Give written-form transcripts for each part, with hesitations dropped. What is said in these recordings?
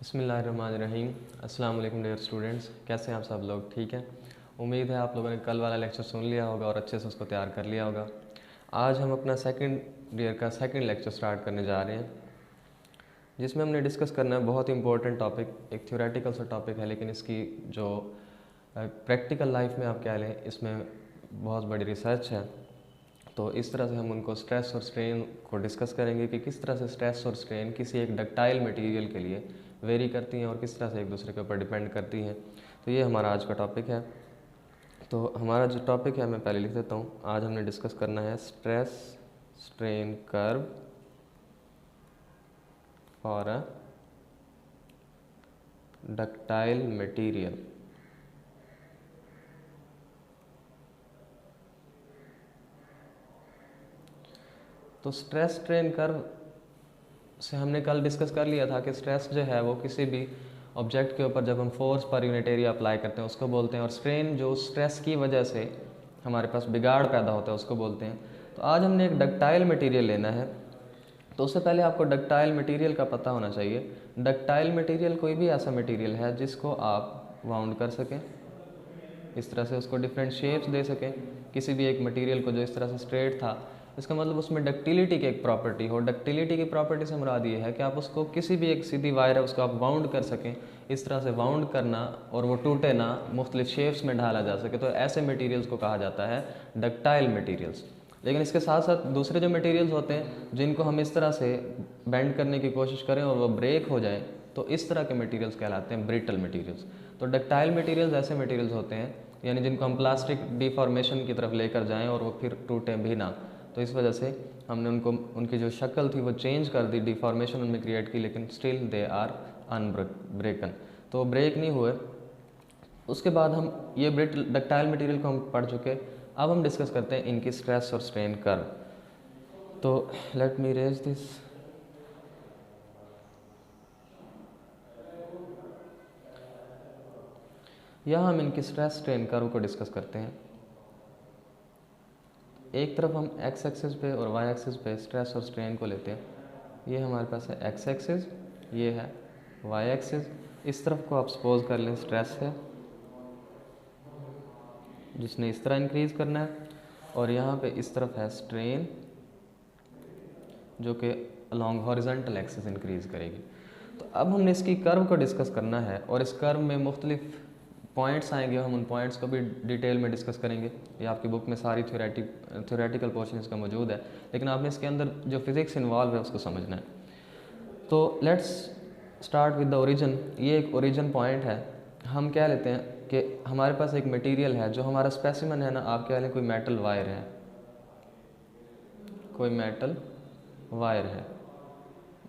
बिस्मिल्लाहिर्रहमानिर्रहीम। अस्सलाम वालेकुम डियर स्टूडेंट्स, कैसे हैं आप सब लोग? ठीक है। उम्मीद है आप लोगों ने कल वाला लेक्चर सुन लिया होगा और अच्छे से उसको तैयार कर लिया होगा। आज हम अपना सेकंड ईयर का सेकंड लेक्चर स्टार्ट करने जा रहे हैं, जिसमें हमने डिस्कस करना है बहुत इंपॉर्टेंट टॉपिक। एक थ्योरेटिकल सा टॉपिक है, लेकिन इसकी जो प्रैक्टिकल लाइफ में आप कह लें, इसमें बहुत बड़ी रिसर्च है। तो इस तरह से हम उनको स्ट्रेस और स्ट्रेन को डिस्कस करेंगे कि किस तरह से स्ट्रेस और स्ट्रेन किसी एक डक्टाइल मटेरियल के लिए वेरी करती हैं और किस तरह से एक दूसरे के ऊपर डिपेंड करती हैं। तो ये हमारा आज का टॉपिक है। तो हमारा जो टॉपिक है मैं पहले लिख देता हूँ। आज हमने डिस्कस करना है stress strain curve for a ductile material. तो स्ट्रेस स्ट्रेन कर्व से हमने कल डिस्कस कर लिया था कि स्ट्रेस जो है वो किसी भी ऑब्जेक्ट के ऊपर जब हम force per unit area apply करते हैं उसको बोलते हैं, और स्ट्रेन जो स्ट्रेस की वजह से हमारे पास बिगाड़ पैदा होता है उसको बोलते हैं। तो आज हमने एक डक्टाइल मटेरियल लेना है। तो उससे पहले आपको डक्टाइल मटेरियल का पता होना चाहिए। डक्टाइल मटेरियल कोई भी ऐसा मटेरियल है जिसको आप वाउंड कर सकें, इस तरह से उसको डिफरेंट शेप्स दे सकें। किसी भी एक मटेरियल को जो इस तरह से स्ट्रेट था, इसका मतलब उसमें डक्टिलिटी की एक प्रॉपर्टी हो। डक्टिलिटी की प्रॉपर्टी से मुराद ये है कि आप उसको किसी भी एक सीधी वायर है उसको आप वाउंड कर सकें, इस तरह से वाउंड करना और वो टूटे ना, मुख्तलिफ शेप्स में ढाला जा सके। तो ऐसे मटेरियल्स को कहा जाता है डक्टाइल मटेरियल्स। लेकिन इसके साथ साथ दूसरे जो मटेरियल्स होते हैं जिनको हम इस तरह से बेंड करने की कोशिश करें और वो ब्रेक हो जाएं, तो इस तरह के मटेरियल्स कहलाते हैं ब्रिटल मटेरियल्स। तो डक्टाइल मटेरियल्स ऐसे मटेरियल्स होते हैं यानी जिनको हम प्लास्टिक डिफॉर्मेशन की तरफ लेकर जाएं और वो फिर टूटें भी ना। तो इस वजह से हमने उनको उनकी जो शक्ल थी वो चेंज कर दी, डिफॉर्मेशन उनमें क्रिएट की, लेकिन स्टिल दे आर अनब्रेकन, तो वो ब्रेक नहीं हुए। उसके बाद हम ये ब्रिटल डक्टाइल मटेरियल को हम पढ़ चुके। अब हम डिस्कस करते हैं इनकी स्ट्रेस और स्ट्रेन कर्व। तो लेट मी रेज दिस। यहाँ हम इनकी स्ट्रेस स्ट्रेन कर्व को डिस्कस करते हैं। एक तरफ हम एक्स एक्सिस पे और वाई एक्सिस पे स्ट्रेस और स्ट्रेन को लेते हैं। ये हमारे पास है एक्स एक्सिस, ये है वाई एक्सिस। इस तरफ को आप सपोज कर लें स्ट्रेस है जिसने इस तरह इंक्रीज़ करना है, और यहाँ पे इस तरफ है स्ट्रेन जो कि अलॉन्ग हॉरिजॉन्टल एक्सिस इंक्रीज़ करेगी। तो अब हमने इसकी कर्व को डिस्कस करना है, और इस कर्व में मुख्तलिफ पॉइंट्स आएंगे। हम उन पॉइंट्स को भी डिटेल में डिस्कस करेंगे। ये आपकी बुक में सारी थ्योरेटिकल पोर्शन इसका मौजूद है, लेकिन आपने इसके अंदर जो फिज़िक्स इन्वॉल्व है उसको समझना है। तो let's start with the origin. ये एक ओरिजिन पॉइंट है। हम कह लेते हैं कि हमारे पास एक मटेरियल है जो हमारा स्पेसिमन है ना, आप कह लें कोई मेटल वायर है, कोई मेटल वायर है।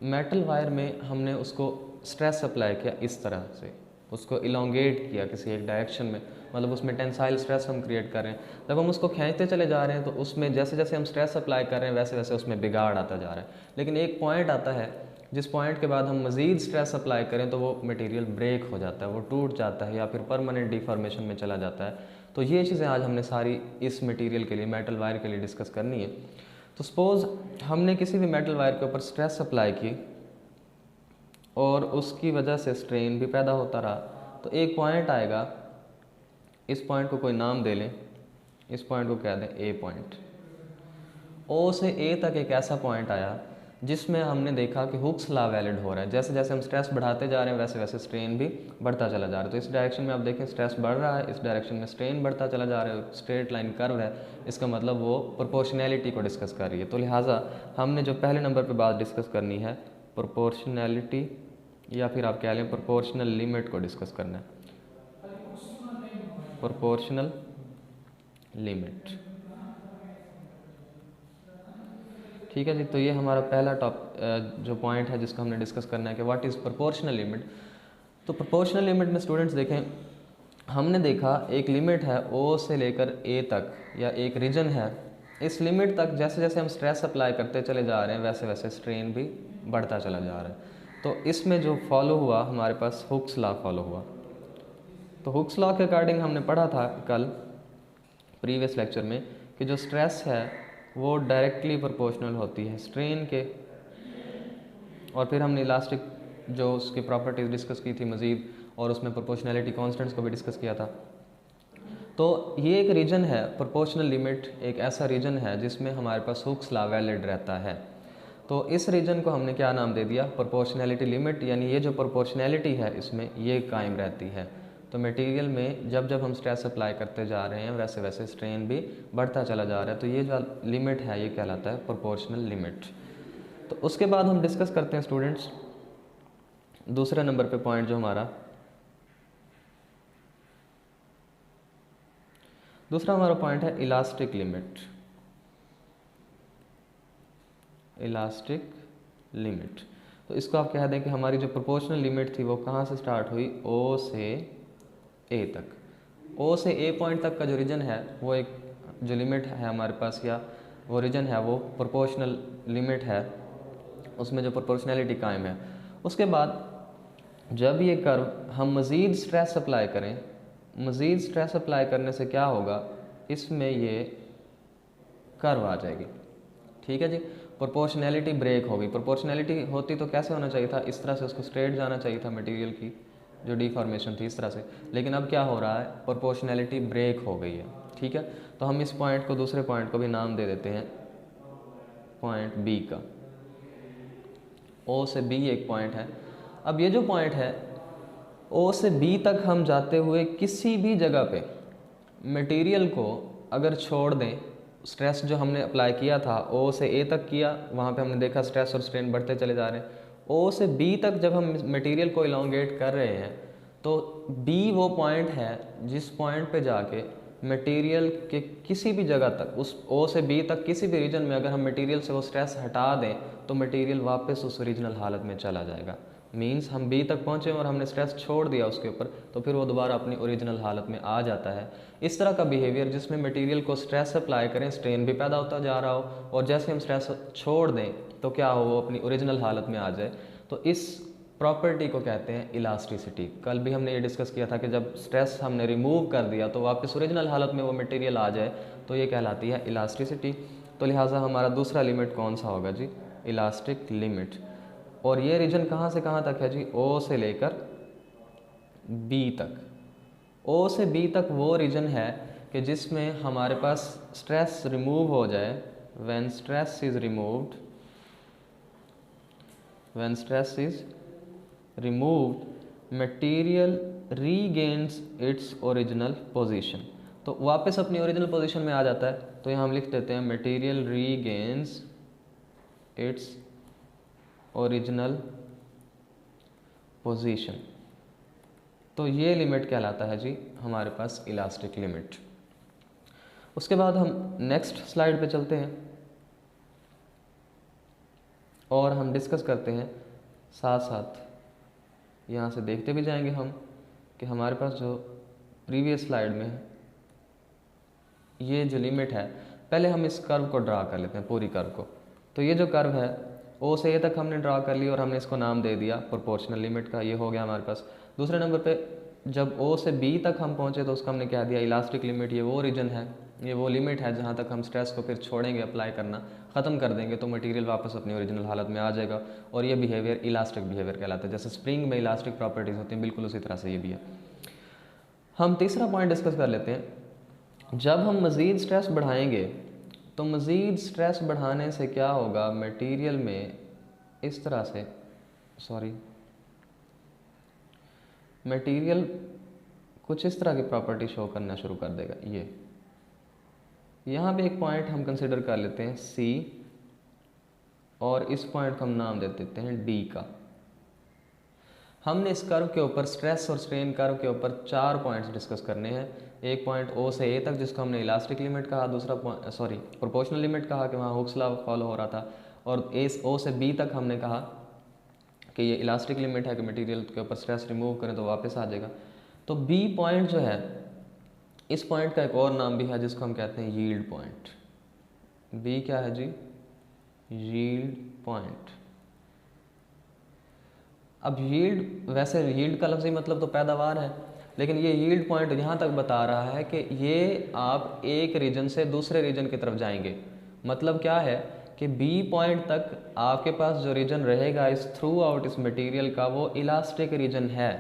मेटल वायर में हमने उसको स्ट्रेस अप्लाई किया, इस तरह से उसको इलोंगेट किया किसी एक डायरेक्शन में, मतलब उसमें टेंसाइल स्ट्रेस हम क्रिएट कर रहे हैं। जब हम उसको खींचते चले जा रहे हैं तो उसमें जैसे जैसे हम स्ट्रेस अप्लाई कर रहे हैं वैसे वैसे उसमें बिगाड़ आता जा रहा है। लेकिन एक पॉइंट आता है जिस पॉइंट के बाद हम मज़ीद स्ट्रेस अप्लाई करें तो वो मटेरियल ब्रेक हो जाता है, वो टूट जाता है या फिर परमानेंट डिफॉर्मेशन में चला जाता है। तो ये चीज़ें आज हमने सारी इस मटेरियल के लिए, मेटल वायर के लिए डिस्कस करनी है। तो सपोज़ हमने किसी भी मेटल वायर के ऊपर स्ट्रेस अप्लाई की और उसकी वजह से स्ट्रेन भी पैदा होता रहा, तो एक पॉइंट आएगा, इस पॉइंट को कोई नाम दे लें, इस पॉइंट को कह दें ए पॉइंट। ओ से ए तक एक ऐसा पॉइंट आया जिसमें हमने देखा कि हुक्स लॉ वैलिड हो रहा है। जैसे जैसे हम स्ट्रेस बढ़ाते जा रहे हैं वैसे वैसे स्ट्रेन भी बढ़ता चला जा रहा है। तो इस डायरेक्शन में आप देखें स्ट्रेस बढ़ रहा है, इस डायरेक्शन में स्ट्रेन बढ़ता चला जा रहा है। स्ट्रेट लाइन कर्व है, इसका मतलब वो प्रोपोर्शनैलिटी को डिस्कस कर रही है। तो लिहाजा हमने जो पहले नंबर पर बात डिस्कस करनी है प्रोपोर्शनैलिटी, या फिर आप कह लें प्रोपोर्शनल लिमिट को डिस्कस करना है। प्रोपोर्शनल लिमिट, ठीक है जी। तो ये हमारा पहला जो पॉइंट है जिसको हमने डिस्कस करना है कि व्हाट इज़ प्रोपोर्शनल लिमिट। तो प्रोपोर्शनल लिमिट में स्टूडेंट्स देखें, हमने देखा एक लिमिट है ओ से लेकर ए तक, या एक रीजन है। इस लिमिट तक जैसे जैसे हम स्ट्रेस अप्लाई करते चले जा रहे हैं वैसे वैसे स्ट्रेन भी बढ़ता चला जा रहा है। तो इसमें जो फॉलो हुआ हमारे पास हुक्स लॉ फॉलो हुआ। तो हुक्स लॉ के अकॉर्डिंग हमने पढ़ा था कल प्रीवियस लेक्चर में कि जो स्ट्रेस है वो डायरेक्टली प्रोपोर्शनल होती है स्ट्रेन के, और फिर हमने इलास्टिक जो उसकी प्रॉपर्टीज़ डिस्कस की थी मज़ीद, और उसमें प्रोपोर्शनैलिटी कॉन्स्टेंट्स को भी डिस्कस किया था। तो ये एक रीजन है, प्रोपोर्शनल लिमिट एक ऐसा रीजन है जिसमें हमारे पास हुक्स लॉ वैलिड रहता है। तो इस रीजन को हमने क्या नाम दे दिया, प्रोपोर्शनैलिटी लिमिट, यानी ये जो प्रोपोर्शनैलिटी है इसमें ये कायम रहती है। तो मटेरियल में जब जब हम स्ट्रेस अप्लाई करते जा रहे हैं वैसे वैसे स्ट्रेन भी बढ़ता चला जा रहा है। तो ये जो लिमिट है ये कहलाता है प्रोपोर्शनल लिमिट। तो उसके बाद हम डिस्कस करते हैं स्टूडेंट्स दूसरे नंबर पे पॉइंट जो हमारा दूसरा हमारा पॉइंट है इलास्टिक लिमिट। इलास्टिक लिमिट, तो इसको आप कह दें कि हमारी जो प्रोपोर्शनल लिमिट थी वो कहाँ से स्टार्ट हुई, ओ से ए तक। ओ से ए पॉइंट तक का जो रीजन है वो एक जो लिमिट है हमारे पास, या वो रीजन है वो प्रोपोर्शनल लिमिट है, उसमें जो प्रोपोर्शनैलिटी कायम है। उसके बाद जब ये कर्व हम मज़ीद स्ट्रेस अप्लाई करें, मज़ीद स्ट्रेस अप्लाई करने से क्या होगा, इसमें ये कर्व आ जाएगी। ठीक है जी, प्रोपोर्शनैलिटी ब्रेक होगी। प्रोपोर्शनैलिटी होती तो कैसे होना चाहिए था, इस तरह से उसको स्ट्रेट जाना चाहिए था मटेरियल की जो डिफॉर्मेशन थी इस तरह से, लेकिन अब क्या हो रहा है, प्रोपोर्शनैलिटी ब्रेक हो गई है। ठीक है, तो हम इस पॉइंट को, दूसरे पॉइंट को भी नाम दे देते हैं पॉइंट बी का। ओ से बी एक पॉइंट है। अब ये जो पॉइंट है ओ से बी तक हम जाते हुए किसी भी जगह पे मटेरियल को अगर छोड़ दें, स्ट्रेस जो हमने अप्लाई किया था ओ से ए तक किया, वहाँ पे हमने देखा स्ट्रेस और स्ट्रेन बढ़ते चले जा रहे हैं। ओ से बी तक जब हम मटेरियल को इलोंगेट कर रहे हैं तो बी वो पॉइंट है जिस पॉइंट पे जाके मटेरियल के किसी भी जगह तक, उस ओ से बी तक किसी भी रीजन में अगर हम मटेरियल से वो स्ट्रेस हटा दें तो मटेरियल वापस उस ओरिजिनल हालत में चला जाएगा। मींस हम बी तक पहुँचे और हमने स्ट्रेस छोड़ दिया उसके ऊपर, तो फिर वो दोबारा अपनी ओरिजिनल हालत में आ जाता है। इस तरह का बिहेवियर जिसमें मटेरियल को स्ट्रेस अप्लाई करें, स्ट्रेन भी पैदा होता जा रहा हो, और जैसे हम स्ट्रेस छोड़ दें तो क्या हो, वो अपनी ओरिजिनल हालत में आ जाए। तो इस प्रॉपर्टी को कहते हैं इलास्टिसिटी। कल भी हमने ये डिस्कस किया था कि जब स्ट्रेस हमने रिमूव कर दिया तो वापस ओरिजिनल हालत में वो मटेरियल आ जाए, तो ये कहलाती है इलास्टिसिटी। तो लिहाजा हमारा दूसरा लिमिट कौन सा होगा जी, इलास्टिक लिमिट। और ये रीजन कहाँ से कहाँ तक है जी, ओ से लेकर बी तक। ओ से बी तक वो रीजन है कि जिसमें हमारे पास स्ट्रेस रिमूव हो जाए, when stress is removed, when stress is removed material regains its original position. तो वापस अपनी ओरिजिनल पोजीशन में आ जाता है। तो यहाँ हम लिख देते हैं material regains its original position. तो ये लिमिट कहलाता है जी हमारे पास इलास्टिक लिमिट। उसके बाद हम नेक्स्ट स्लाइड पे चलते हैं और हम डिस्कस करते हैं, साथ साथ यहाँ से देखते भी जाएंगे हम कि हमारे पास जो प्रीवियस स्लाइड में है ये जो लिमिट है, पहले हम इस कर्व को ड्रा कर लेते हैं, पूरी कर्व को। तो ये जो कर्व है ओ से ए तक हमने ड्रा कर ली और हमने इसको नाम दे दिया प्रोपोर्शनल लिमिट का, ये हो गया हमारे पास। दूसरे नंबर पे जब ओ से बी तक हम पहुँचे तो उसका हमने कह दिया इलास्टिक लिमिट। ये वो रीजन है, ये वो लिमिट है जहाँ तक हम स्ट्रेस को फिर छोड़ेंगे अप्लाई करना, ख़त्म कर देंगे तो मटेरियल वापस अपनी ओरिजिनल हालत में आ जाएगा। और ये बिहेवियर इलास्टिक बिहेवियर कहलाता है। जैसे स्प्रिंग में इलास्टिक प्रॉपर्टीज़ होती हैं, बिल्कुल उसी तरह से ये भी है। हम तीसरा पॉइंट डिस्कस कर लेते हैं। जब हम मज़ीद स्ट्रेस बढ़ाएंगे तो मज़ीद स्ट्रेस बढ़ाने से क्या होगा, मटेरियल में इस तरह से मटेरियल कुछ इस तरह की प्रॉपर्टी शो करना शुरू कर देगा। ये यहाँ पे एक पॉइंट हम कंसिडर कर लेते हैं सी, और इस पॉइंट को हम नाम दे देते हैं डी का। हमने इस कर्व के ऊपर, स्ट्रेस और स्ट्रेन कर्व के ऊपर 4 पॉइंट्स डिस्कस करने हैं। एक पॉइंट ओ से ए तक जिसको हमने इलास्टिक लिमिट कहा, दूसरा प्रोपोर्शनल लिमिट कहा कि वहाँ हुक्स लॉ फॉलो हो रहा था, और ओ से बी तक हमने कहा कि ये इलास्टिक लिमिट है कि मटेरियल के ऊपर स्ट्रेस रिमूव करें तो वापस आ जाएगा। तो बी पॉइंट जो है, इस पॉइंट का एक और नाम भी है जिसको हम कहते हैं यील्ड पॉइंट। बी क्या है जी, यील्ड पॉइंट। अब यील्ड, वैसे यील्ड का लफ्ज़ी मतलब तो पैदावार है, लेकिन ये यील्ड पॉइंट यहाँ तक बता रहा है कि ये आप एक रीजन से दूसरे रीजन की तरफ जाएंगे। मतलब क्या है कि बी पॉइंट तक आपके पास जो रीजन रहेगा इस थ्रू आउट इस मटेरियल का वो इलास्टिक रीजन है,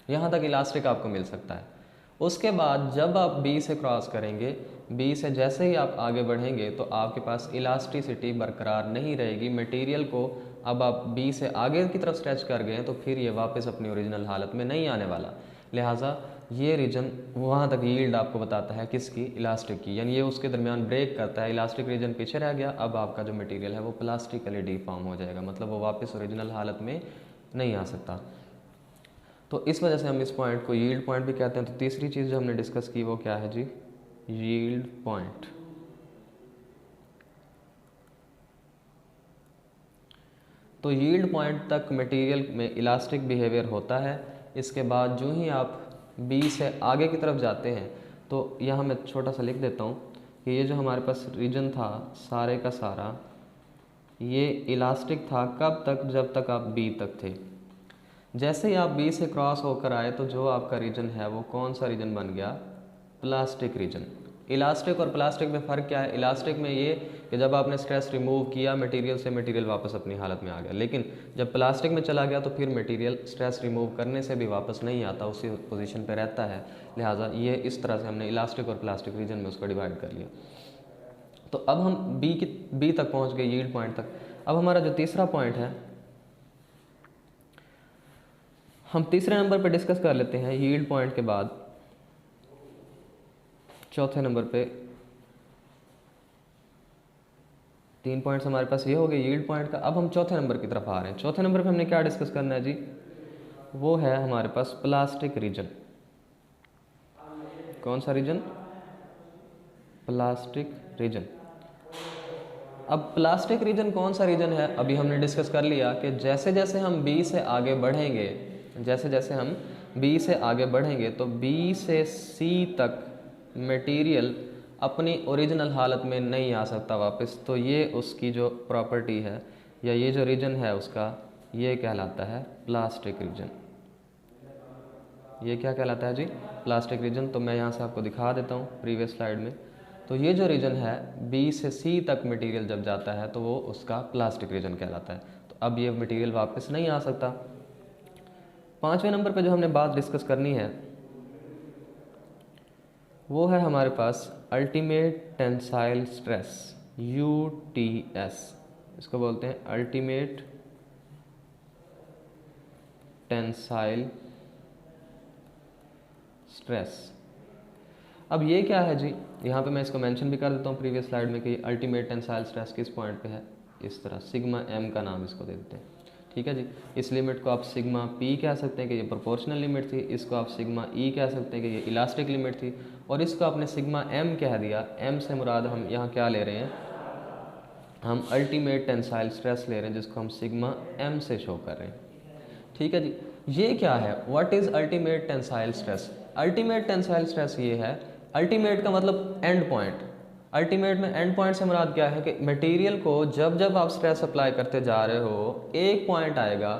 यहाँ तक इलास्टिक आपको मिल सकता है। उसके बाद जब आप बी से क्रॉस करेंगे, बी से जैसे ही आप आगे बढ़ेंगे तो आपके पास इलास्टिसिटी बरकरार नहीं रहेगी। मटेरियल को अब आप बी से आगे की तरफ स्ट्रेच कर गए तो फिर ये वापस अपनी ओरिजिनल हालत में नहीं आने वाला। लिहाजा ये रीजन वहाँ तक यील्ड आपको बताता है किसकी, इलास्टिक की, यानी ये उसके दरमियान ब्रेक करता है। इलास्टिक रीजन पीछे रह गया, अब आपका जो मटेरियल है वो प्लास्टिकली डिफॉर्म हो जाएगा, मतलब वो वापस ओरिजिनल हालत में नहीं आ सकता। तो इस वजह से हम इस पॉइंट को यील्ड पॉइंट भी कहते हैं। तो तीसरी चीज़ जो हमने डिस्कस की वो क्या है जी, यील्ड पॉइंट। तो यील्ड पॉइंट तक मटेरियल में इलास्टिक बिहेवियर होता है। इसके बाद जो ही आप बी से आगे की तरफ जाते हैं, तो यहाँ मैं छोटा सा लिख देता हूँ कि ये जो हमारे पास रीजन था सारे का सारा ये इलास्टिक था। कब तक, जब तक आप बी तक थे। जैसे ही आप बी से क्रॉस होकर आए तो जो आपका रीजन है वो कौन सा रीजन बन गया, प्लास्टिक रीजन। इलास्टिक और प्लास्टिक में फ़र्क क्या है, इलास्टिक में ये कि जब आपने स्ट्रेस रिमूव किया मटेरियल से, मटेरियल वापस अपनी हालत में आ गया, लेकिन जब प्लास्टिक में चला गया तो फिर मटेरियल स्ट्रेस रिमूव करने से भी वापस नहीं आता, उसी पोजीशन पे रहता है। लिहाजा ये इस तरह से हमने इलास्टिक और प्लास्टिक रीजन में उसको डिवाइड कर लिया। तो अब हम बी तक पहुँच गए, यील्ड पॉइंट तक। अब हमारा जो तीसरा पॉइंट है हम तीसरे नंबर पे डिस्कस कर लेते हैं। यील्ड पॉइंट के बाद चौथे नंबर पे 3 पॉइंट्स हमारे पास ये हो गए यील्ड पॉइंट का। अब हम चौथे नंबर की तरफ आ रहे हैं। चौथे नंबर पे हमने क्या डिस्कस करना है जी, वो है हमारे पास प्लास्टिक रीजन। कौन सा रीजन, प्लास्टिक रीजन। अब प्लास्टिक रीजन कौन सा रीजन है, अभी हमने डिस्कस कर लिया कि जैसे जैसे हम बी से आगे बढ़ेंगे, जैसे जैसे हम बी से आगे बढ़ेंगे तो बी से सी तक मटेरियल अपनी ओरिजिनल हालत में नहीं आ सकता वापस। तो ये उसकी जो प्रॉपर्टी है या ये जो रीजन है उसका, ये कहलाता है प्लास्टिक रीजन। ये क्या कहलाता है जी, प्लास्टिक रीजन। तो मैं यहाँ से आपको दिखा देता हूँ प्रीवियस स्लाइड में। तो ये जो रीजन है बी से सी तक मटेरियल जब जाता है तो वो उसका प्लास्टिक रीजन कहलाता है। तो अब ये मटेरियल वापस नहीं आ सकता। पाँचवें नंबर पे जो हमने बात डिस्कस करनी है वो है हमारे पास अल्टीमेट टेंसाइल स्ट्रेस, UTS। इसको बोलते हैं अल्टीमेट टेंसाइल स्ट्रेस। अब ये क्या है जी, यहाँ पे मैं इसको मेंशन भी कर देता हूँ प्रीवियस स्लाइड में कि अल्टीमेट टेंसाइल स्ट्रेस किस पॉइंट पे है। इस तरह सिग्मा M का नाम इसको दे देते हैं, ठीक है जी। इस लिमिट को आप सिग्मा P कह सकते हैं कि ये प्रोपोर्शनल लिमिट थी, इसको आप सिग्मा E कह सकते हैं कि ये इलास्टिक लिमिट थी, और इसको आपने सिग्मा M कह दिया। M से मुराद हम यहाँ क्या ले रहे हैं, हम अल्टीमेट टेंसाइल स्ट्रेस ले रहे हैं जिसको हम सिग्मा M से शो कर रहे हैं, ठीक है जी। ये क्या है, what is ultimate tensile stress. Ultimate tensile stress ये है, अल्टीमेट का मतलब एंड पॉइंट। अल्टीमेट में एंड पॉइंट से मुराद क्या है कि मटेरियल को जब जब आप स्ट्रेस अप्लाई करते जा रहे हो एक पॉइंट आएगा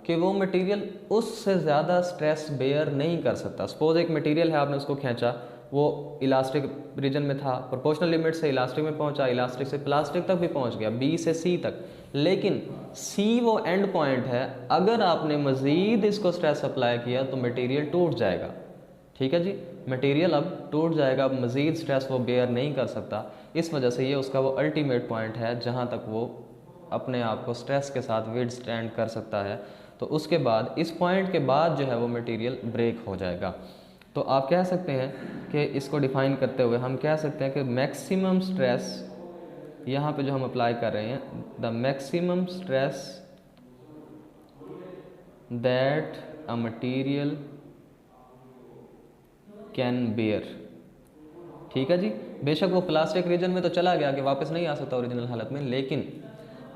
कि वो मटेरियल उससे ज़्यादा स्ट्रेस बेयर नहीं कर सकता। सपोज एक मटेरियल है, आपने उसको खींचा, वो इलास्टिक रीजन में था, प्रोपोर्शनल लिमिट से इलास्टिक में पहुंचा, इलास्टिक से प्लास्टिक तक भी पहुंच गया, बी से सी तक, लेकिन सी वो एंड पॉइंट है। अगर आपने मज़ीद इसको स्ट्रेस अप्लाई किया तो मटेरियल टूट जाएगा, ठीक है जी। मटेरियल अब टूट जाएगा, अब मज़ीद स्ट्रेस वो बेयर नहीं कर सकता। इस वजह से ये उसका वो अल्टीमेट पॉइंट है जहाँ तक वो अपने आप को स्ट्रेस के साथ विदस्टैंड कर सकता है। तो उसके बाद इस पॉइंट के बाद जो है वो मटेरियल ब्रेक हो जाएगा। तो आप कह सकते हैं कि इसको डिफाइन करते हुए हम कह सकते हैं कि मैक्सिमम स्ट्रेस यहाँ पे जो हम अप्लाई कर रहे हैं, the maximum stress that a material can bear, ठीक है जी। बेशक वो प्लास्टिक रीजन में तो चला गया कि वापस नहीं आ सकता ओरिजिनल हालत में, लेकिन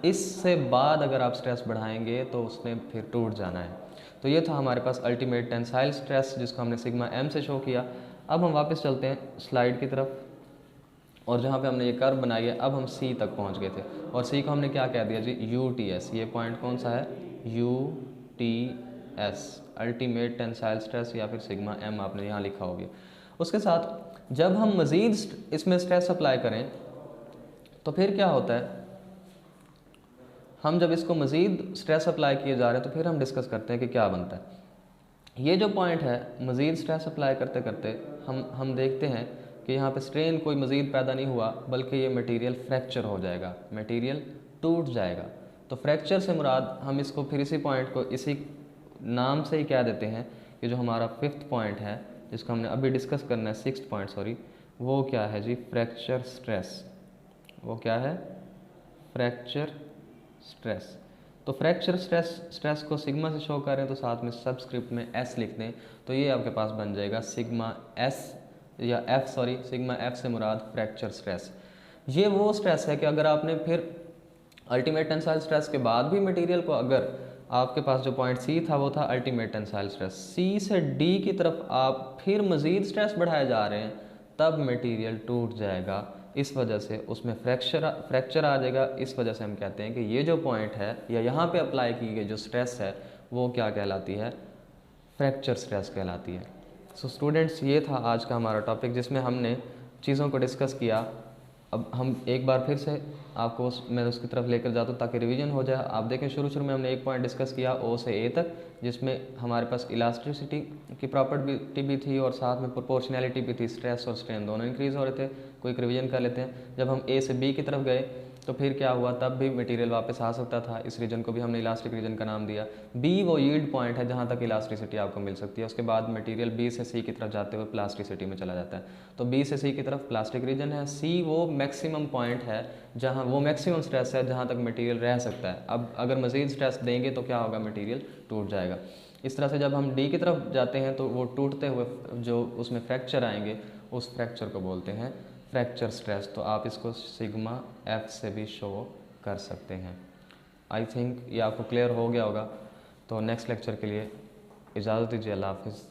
इससे बाद अगर आप स्ट्रेस बढ़ाएंगे तो उसने फिर टूट जाना है। तो ये था हमारे पास अल्टीमेट टेंसाइल स्ट्रेस जिसको हमने सिग्मा M से शो किया। अब हम वापस चलते हैं स्लाइड की तरफ, और जहाँ पे हमने ये कर्व बनाई है अब हम C तक पहुँच गए थे, और C को हमने क्या कह दिया जी, UTS। ये पॉइंट कौन सा है, UTS, अल्टीमेट टेंसाइल स्ट्रेस, या फिर सिग्मा M आपने यहाँ लिखा होगा। उसके साथ जब हम मज़ीद इसमें स्ट्रेस अप्लाई करें तो फिर क्या होता है, हम जब इसको मज़ीद स्ट्रेस अप्लाई किए जा रहे हैं तो फिर हम डिस्कस करते हैं कि क्या बनता है। ये जो पॉइंट है, मज़ीद स्ट्रेस अप्लाई करते करते हम देखते हैं कि यहाँ पे स्ट्रेन कोई मज़ीद पैदा नहीं हुआ, बल्कि ये मटेरियल फ्रैक्चर हो जाएगा, मटेरियल टूट जाएगा। तो फ्रैक्चर से मुराद हम इसको फिर इसी पॉइंट को इसी नाम से ही कह देते हैं कि जो हमारा 5th पॉइंट है, जिसको हमने अभी डिस्कस करना है, 6th पॉइंट सॉरी, वो क्या है जी? Fracture stress. वो क्या है? Fracture stress. तो फ्रैक्चर स्ट्रेस को सिग्मा से शो करें तो साथ में सबस्क्रिप्ट में एस लिख दें, तो ये आपके पास बन जाएगा सिग्मा एस या एफ, सॉरी सिग्मा एफ से मुराद फ्रैक्चर स्ट्रेस। ये वो स्ट्रेस है कि अगर आपने फिर अल्टीमेट टेंसाइल स्ट्रेस के बाद भी मटेरियल को, अगर आपके पास जो पॉइंट सी था वो था अल्टीमेट टेंसाइल स्ट्रेस, सी से डी की तरफ आप फिर मज़ीद स्ट्रेस बढ़ाए जा रहे हैं, तब मटेरियल टूट जाएगा। इस वजह से उसमें फ्रैक्चर आ जाएगा। इस वजह से हम कहते हैं कि ये जो पॉइंट है या यहाँ पे अप्लाई की गई जो स्ट्रेस है वो क्या कहलाती है? फ्रैक्चर स्ट्रेस कहलाती है। सो स्टूडेंट्स, ये था आज का हमारा टॉपिक जिसमें हमने चीज़ों को डिस्कस किया। अब हम एक बार फिर से आपको मैं उसकी तरफ लेकर जाता हूँ ताकि रिवीजन हो जाए। आप देखें, शुरू में हमने एक पॉइंट डिस्कस किया ओ से ए तक, जिसमें हमारे पास इलास्टिसिटी की प्रॉपर्टी भी थी और साथ में प्रोपोर्शनैलिटी भी थी। स्ट्रेस और स्ट्रेन दोनों इंक्रीज़ हो रहे थे। कोई रिवीजन कर लेते हैं। जब हम ए से बी की तरफ गए तो फिर क्या हुआ? तब भी मटेरियल वापस आ सकता था। इस रीजन को भी हमने इलास्टिक रीजन का नाम दिया। बी वो यील्ड पॉइंट है जहाँ तक इलास्टिसिटी आपको मिल सकती है। उसके बाद मटेरियल बी से सी की तरफ जाते हुए प्लास्टिसिटी में चला जाता है। तो बी से सी की तरफ प्लास्टिक रीजन है। सी वो मैक्सिमम पॉइंट है जहाँ वो मैक्सिमम स्ट्रेस है जहाँ तक मटेरियल रह सकता है। अब अगर मज़ीद स्ट्रेस देंगे तो क्या होगा? मटेरियल टूट जाएगा। इस तरह से जब हम डी की तरफ जाते हैं तो वो टूटते हुए जो उसमें फ्रैक्चर आएंगे, उस फ्रैक्चर को बोलते हैं फ्रैक्चर स्ट्रेस। तो आप इसको सिग्मा एफ से भी शो कर सकते हैं। आई थिंक ये आपको क्लियर हो गया होगा। तो नेक्स्ट लेक्चर के लिए इजाज़त दीजिए। अल्लाह हाफ़िज़।